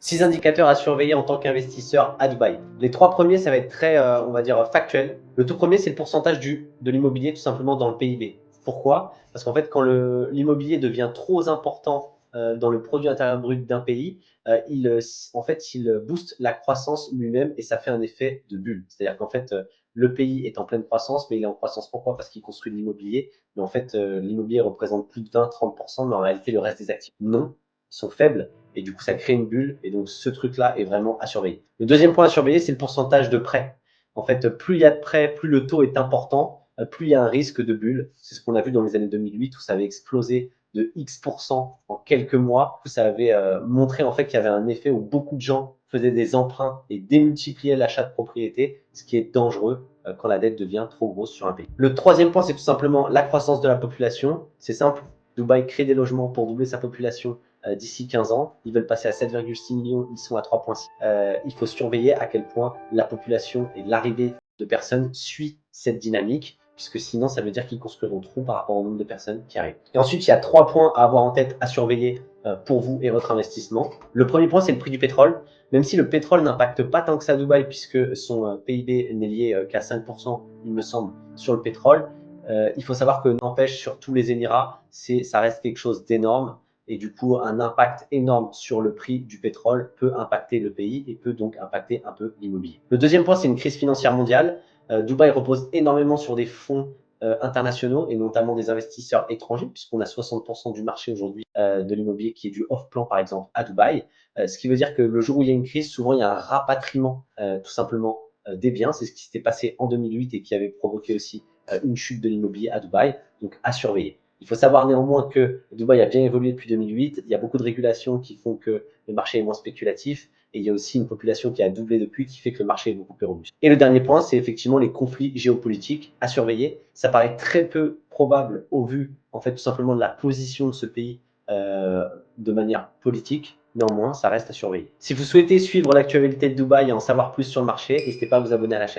6 indicateurs à surveiller en tant qu'investisseur à Dubaï. Les 3 premiers, ça va être très, on va dire, factuel. Le tout premier, c'est le pourcentage de l'immobilier tout simplement dans le PIB. Pourquoi? Parce qu'en fait, quand l'immobilier devient trop important dans le produit intérieur brut d'un pays, en fait, il booste la croissance lui-même et ça fait un effet de bulle. C'est-à-dire qu'en fait, le pays est en pleine croissance, mais il est en croissance pourquoi? Parce qu'il construit de l'immobilier. Mais en fait, l'immobilier représente plus de 20-30%, mais en réalité, le reste des actifs, non, ils sont faibles et du coup ça crée une bulle et donc ce truc là est vraiment à surveiller. Le deuxième point à surveiller, c'est le pourcentage de prêts. En fait, plus il y a de prêts, plus le taux est important, plus il y a un risque de bulle. C'est ce qu'on a vu dans les années 2008 où ça avait explosé de X% en quelques mois, où ça avait montré en fait qu'il y avait un effet où beaucoup de gens faisaient des emprunts et démultipliaient l'achat de propriété, ce qui est dangereux quand la dette devient trop grosse sur un pays. Le troisième point, c'est tout simplement la croissance de la population. C'est simple, Dubaï crée des logements pour doubler sa population d'ici 15 ans. Ils veulent passer à 7,6 millions, ils sont à 3,6. Il faut surveiller à quel point la population et l'arrivée de personnes suit cette dynamique, puisque sinon ça veut dire qu'ils construiront trop par rapport au nombre de personnes qui arrivent. Et ensuite, il y a 3 points à avoir en tête, à surveiller pour vous et votre investissement. Le premier point, c'est le prix du pétrole. Même si le pétrole n'impacte pas tant que ça Dubaï, puisque son PIB n'est lié qu'à 5%, il me semble, sur le pétrole, il faut savoir que n'empêche sur tous les Émirats, ça reste quelque chose d'énorme et du coup un impact énorme sur le prix du pétrole peut impacter le pays et peut donc impacter un peu l'immobilier. Le deuxième point, c'est une crise financière mondiale. Dubaï repose énormément sur des fonds internationaux et notamment des investisseurs étrangers, puisqu'on a 60% du marché aujourd'hui de l'immobilier qui est du off-plan par exemple à Dubaï. Ce qui veut dire que le jour où il y a une crise, souvent il y a un rapatriement tout simplement des biens. C'est ce qui s'était passé en 2008 et qui avait provoqué aussi une chute de l'immobilier à Dubaï, donc à surveiller. Il faut savoir néanmoins que Dubaï a bien évolué depuis 2008. Il y a beaucoup de régulations qui font que le marché est moins spéculatif. Et il y a aussi une population qui a doublé depuis, qui fait que le marché est beaucoup plus robuste. Et le dernier point, c'est effectivement les conflits géopolitiques à surveiller. Ça paraît très peu probable au vu, en fait, tout simplement de la position de ce pays de manière politique. Néanmoins, ça reste à surveiller. Si vous souhaitez suivre l'actualité de Dubaï et en savoir plus sur le marché, n'hésitez pas à vous abonner à la chaîne.